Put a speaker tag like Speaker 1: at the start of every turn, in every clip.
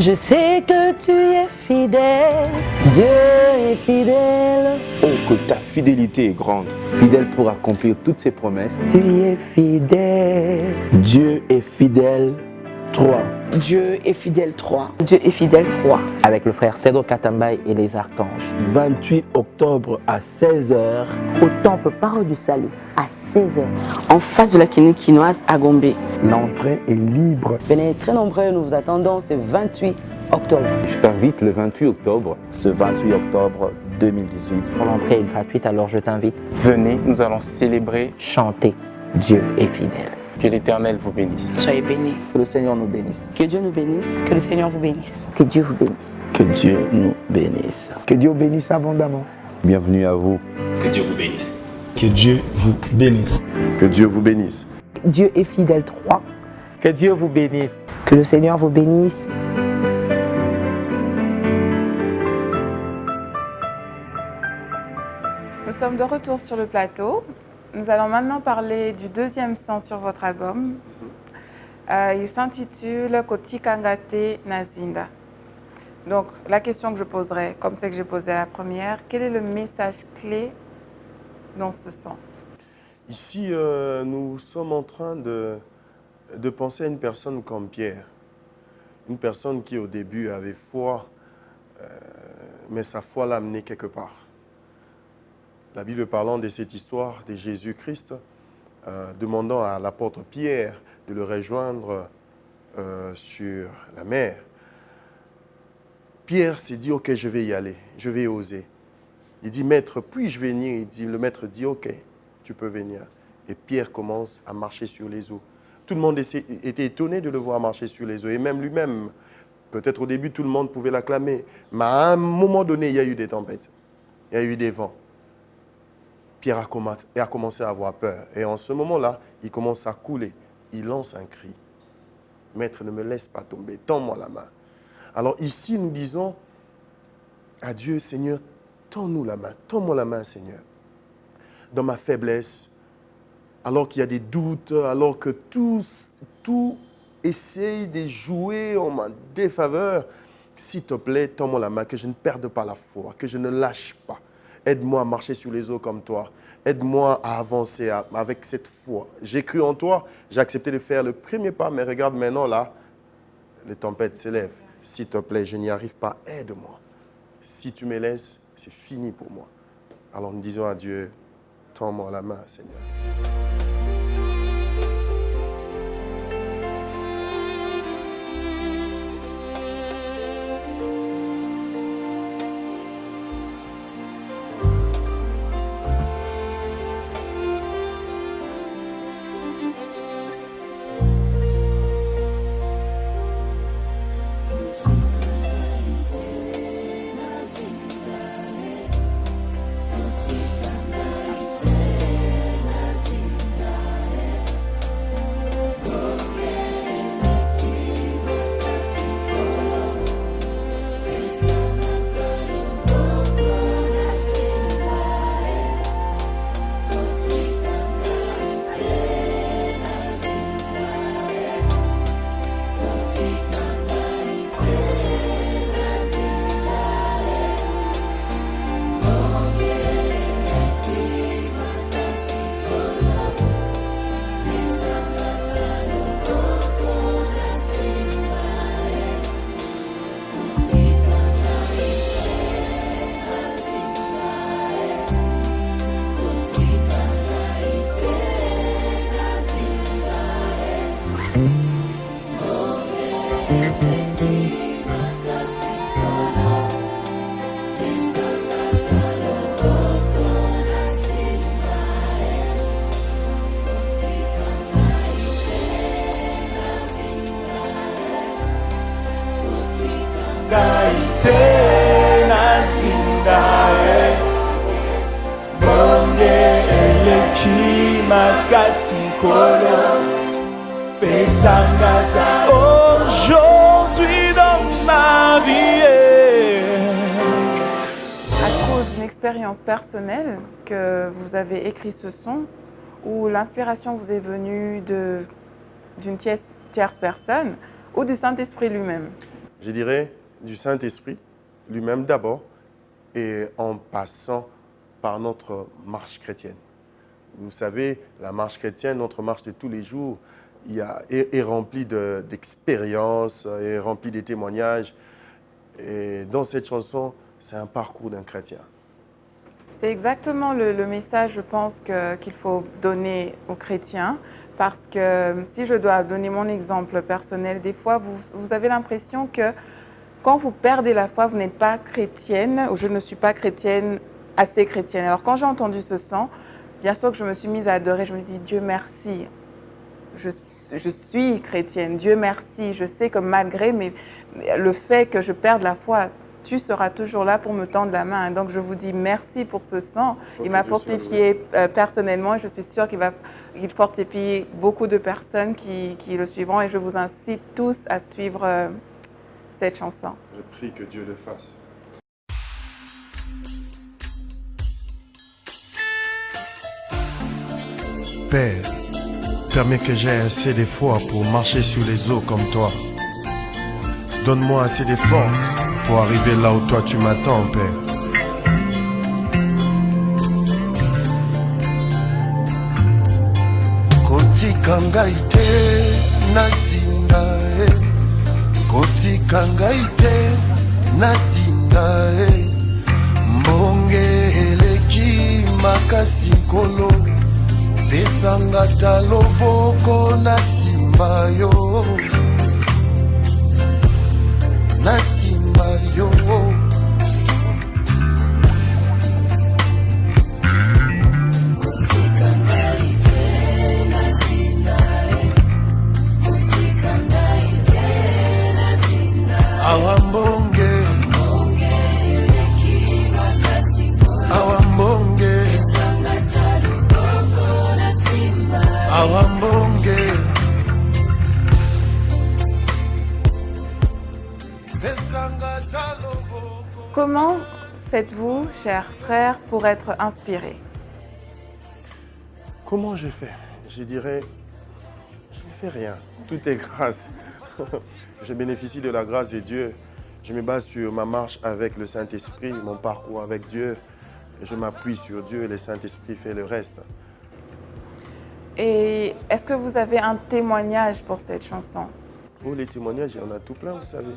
Speaker 1: Je sais que tu es fidèle, Dieu est fidèle.
Speaker 2: Oh, que ta fidélité est grande, fidèle pour accomplir toutes ses promesses.
Speaker 1: Tu es fidèle.
Speaker 2: Dieu est fidèle. 3.
Speaker 1: Dieu est fidèle 3. Dieu est fidèle 3.
Speaker 3: Avec le frère Cédro Katambaye et les archanges.
Speaker 2: 28 octobre à 16h.
Speaker 1: Au temple Parole du Salut, à 16h. En face de la clinique quinoise à Gombe.
Speaker 2: L'entrée est libre.
Speaker 1: Venez très nombreux, nous vous attendons ce 28 octobre.
Speaker 2: Je t'invite le 28 octobre.
Speaker 4: Ce 28 octobre 2018.
Speaker 3: L'entrée est gratuite, alors je t'invite.
Speaker 5: Venez, nous allons célébrer.
Speaker 3: Chanter. Dieu est fidèle.
Speaker 5: Que l'Éternel vous bénisse.
Speaker 1: Soyez bénis.
Speaker 4: Que le Seigneur nous bénisse.
Speaker 1: Que Dieu nous bénisse. Que le Seigneur vous bénisse.
Speaker 3: Que Dieu vous bénisse.
Speaker 2: Que Dieu nous bénisse.
Speaker 6: Que Dieu bénisse abondamment.
Speaker 2: Bienvenue à vous.
Speaker 7: Que Dieu vous bénisse.
Speaker 8: Que Dieu vous bénisse.
Speaker 9: Que Dieu vous bénisse.
Speaker 1: Dieu est fidèle 3.
Speaker 3: Que Dieu vous bénisse.
Speaker 1: Que le Seigneur vous bénisse.
Speaker 10: Nous sommes de retour sur le plateau. Nous allons maintenant parler du deuxième son sur votre album. Il s'intitule Kotikangate Nazinda. Donc, la question que je poserai, comme celle que j'ai posée à la première, quel est le message clé dans ce son?
Speaker 9: Ici, nous sommes en train de penser à une personne comme Pierre. Une personne qui, au début, avait foi, mais sa foi l'a amené quelque part. La Bible parlant de cette histoire de Jésus-Christ, demandant à l'apôtre Pierre de le rejoindre sur la mer. Pierre s'est dit, ok, je vais y aller, je vais oser. Il dit, maître, puis-je venir? Le maître dit, ok, tu peux venir. Et Pierre commence à marcher sur les eaux. Tout le monde était étonné de le voir marcher sur les eaux. Et même lui-même, peut-être au début, tout le monde pouvait l'acclamer. Mais à un moment donné, il y a eu des tempêtes, il y a eu des vents. Pierre a commencé à avoir peur. Et en ce moment-là, il commence à couler. Il lance un cri. Maître, ne me laisse pas tomber. Tends-moi la main. Alors ici, nous disons à Dieu, Seigneur, tends-nous la main. Tends-moi la main, Seigneur. Dans ma faiblesse, alors qu'il y a des doutes, alors que tout essaye de jouer en ma défaveur, s'il te plaît, tends-moi la main, que je ne perde pas la foi, que je ne lâche pas. Aide-moi à marcher sur les eaux comme toi. Aide-moi à avancer avec cette foi. J'ai cru en toi, j'ai accepté de faire le premier pas, mais regarde maintenant là, les tempêtes s'élèvent. S'il te plaît, je n'y arrive pas, aide-moi. Si tu me laisses, c'est fini pour moi. Alors nous disons à Dieu, tends-moi la main, Seigneur.
Speaker 8: Aujourd'hui dans ma vie.
Speaker 10: À cause d'une expérience personnelle que vous avez écrit ce son, où l'inspiration vous est venue d'une tierce personne ou du Saint-Esprit lui-même?
Speaker 9: je dirais, du Saint-Esprit lui-même d'abord, et en passant par notre marche chrétienne. Vous savez, la marche chrétienne, notre marche de tous les jours, est remplie d'expériences, est remplie de témoignages. Et dans cette chanson, c'est un parcours d'un chrétien.
Speaker 10: C'est exactement le message, je pense, qu'il faut donner aux chrétiens. Parce que si je dois donner mon exemple personnel, des fois, vous avez l'impression que quand vous perdez la foi, vous n'êtes pas chrétienne, ou je ne suis pas chrétienne, assez chrétienne. Alors quand j'ai entendu ce chant, bien sûr que je me suis mise à adorer, je me suis dit, Dieu merci, je suis chrétienne, Dieu merci, je sais que malgré le fait que je perde la foi, tu seras toujours là pour me tendre la main. Donc je vous dis merci pour ce sang. Il m'a fortifié personnellement et je suis sûre qu'il fortifie beaucoup de personnes qui le suivront. Et je vous incite tous à suivre cette chanson.
Speaker 9: Je prie que Dieu le fasse.
Speaker 8: Père, permets que j'aie assez de foi pour marcher sur les eaux comme toi. Donne-moi assez de force pour arriver là où toi tu m'attends, Père. Kotika ngai te nasinda kotika ngai te nasinda mbonge eleki makasi nkolo pesanga ta loboko nasimba yo nasimba yo. Awambonge awambonge awambonge.
Speaker 10: Comment faites-vous, chers frères, pour être inspirés?
Speaker 9: Comment je fais? Je dirais, je ne fais rien. Tout est grâce. Je bénéficie de la grâce de Dieu. Je me base sur ma marche avec le Saint-Esprit, mon parcours avec Dieu. Je m'appuie sur Dieu et le Saint-Esprit fait le reste.
Speaker 10: Et est-ce que vous avez un témoignage pour cette chanson?
Speaker 9: Oh, les témoignages, il y en a tout plein, vous savez.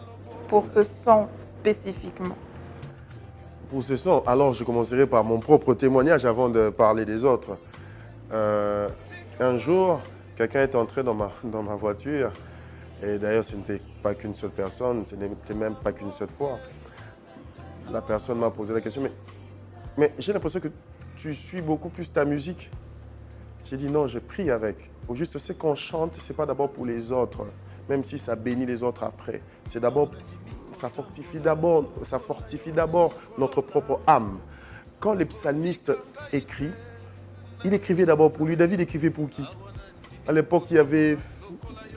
Speaker 10: Pour ce son spécifiquement?
Speaker 9: Pour ce son, alors je commencerai par mon propre témoignage avant de parler des autres. Un jour, quelqu'un est entré dans ma voiture. Et d'ailleurs, ce n'était pas qu'une seule personne, ce n'était même pas qu'une seule fois. La personne m'a posé la question, mais j'ai l'impression que tu suis beaucoup plus ta musique. J'ai dit non, je prie avec. Au juste, ce qu'on chante, ce n'est pas d'abord pour les autres, même si ça bénit les autres après. C'est d'abord, ça fortifie d'abord notre propre âme. Quand le psalmiste écrit, il écrivait d'abord pour lui. David écrivait pour qui? À l'époque, il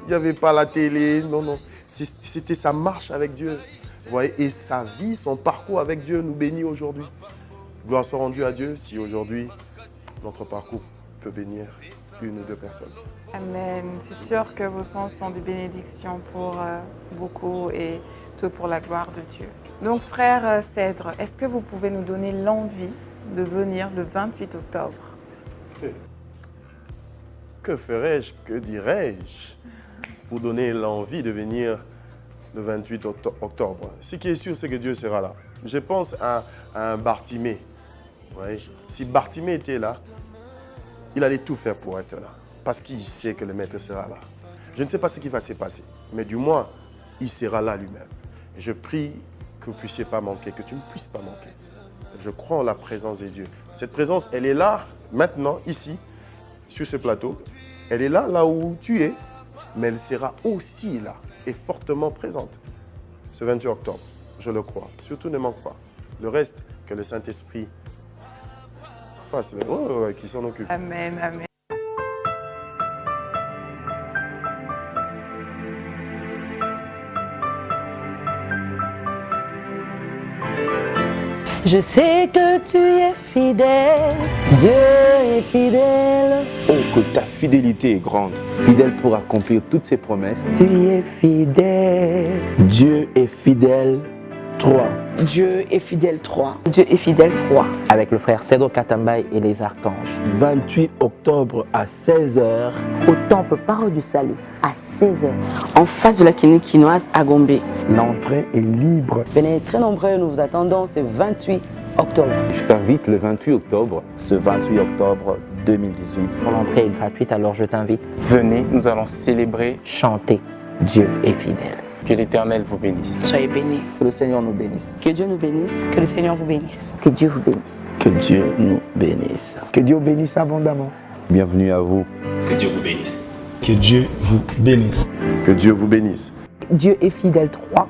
Speaker 9: n'y avait pas la télé, non. C'était sa marche avec Dieu. Vous voyez, et sa vie, son parcours avec Dieu nous bénit aujourd'hui. Gloire soit rendue à Dieu si aujourd'hui, notre parcours peut bénir une ou deux personnes.
Speaker 10: Amen. C'est sûr que vos sons sont des bénédictions pour beaucoup et tout pour la gloire de Dieu. Donc, frère Cèdre, est-ce que vous pouvez nous donner l'envie de venir le 28 octobre?
Speaker 9: Que ferais-je, que dirais-je pour donner l'envie de venir le 28 octobre? Ce qui est sûr, c'est que Dieu sera là. Je pense à un Bartimée. Ouais. Si Bartimée était là, il allait tout faire pour être là. Parce qu'il sait que le Maître sera là. Je ne sais pas ce qui va se passer, mais du moins, il sera là lui-même. Je prie que vous ne puissiez pas manquer, que tu ne puisses pas manquer. Je crois en la présence de Dieu. Cette présence, elle est là, maintenant, ici, sur ce plateau. Elle est là, là où tu es, mais elle sera aussi là et fortement présente ce 28 octobre. Je le crois. Surtout, ne manque pas. Le reste, que le Saint-Esprit fasse, qui s'en occupe.
Speaker 10: Amen, amen.
Speaker 1: Je sais que tu es fidèle, Dieu est fidèle.
Speaker 2: Oh, que ta fidélité est grande, fidèle pour accomplir toutes ses promesses.
Speaker 3: Tu es fidèle.
Speaker 2: Dieu est fidèle. 3.
Speaker 1: Dieu est fidèle 3.
Speaker 10: Dieu est fidèle 3.
Speaker 3: Avec le frère Cédro Katambay et les archanges.
Speaker 2: 28 octobre à 16h.
Speaker 1: Au temple Parole du Salut, à 16h.
Speaker 10: En face de la clinique chinoise à Gombe.
Speaker 6: L'entrée est libre.
Speaker 1: Venez très nombreux, nous vous attendons, c'est 28 octobre.
Speaker 2: Je t'invite le 28 octobre.
Speaker 4: Ce 28 octobre 2018.
Speaker 3: L'entrée est gratuite, alors je t'invite.
Speaker 5: Venez, nous allons célébrer.
Speaker 3: Chanter. Dieu est fidèle.
Speaker 5: Que l'Éternel vous bénisse.
Speaker 1: Soyez bénis.
Speaker 4: Que le Seigneur nous bénisse.
Speaker 10: Que Dieu nous bénisse.
Speaker 1: Que le Seigneur vous bénisse.
Speaker 3: Que Dieu vous bénisse.
Speaker 2: Que Dieu nous bénisse.
Speaker 6: Que Dieu bénisse abondamment.
Speaker 2: Bienvenue à vous.
Speaker 8: Que Dieu vous bénisse. Que Dieu vous bénisse.
Speaker 9: Que Dieu vous bénisse.
Speaker 1: Dieu est fidèle 3.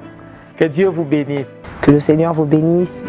Speaker 3: Que Dieu vous bénisse.
Speaker 1: Que le Seigneur vous bénisse.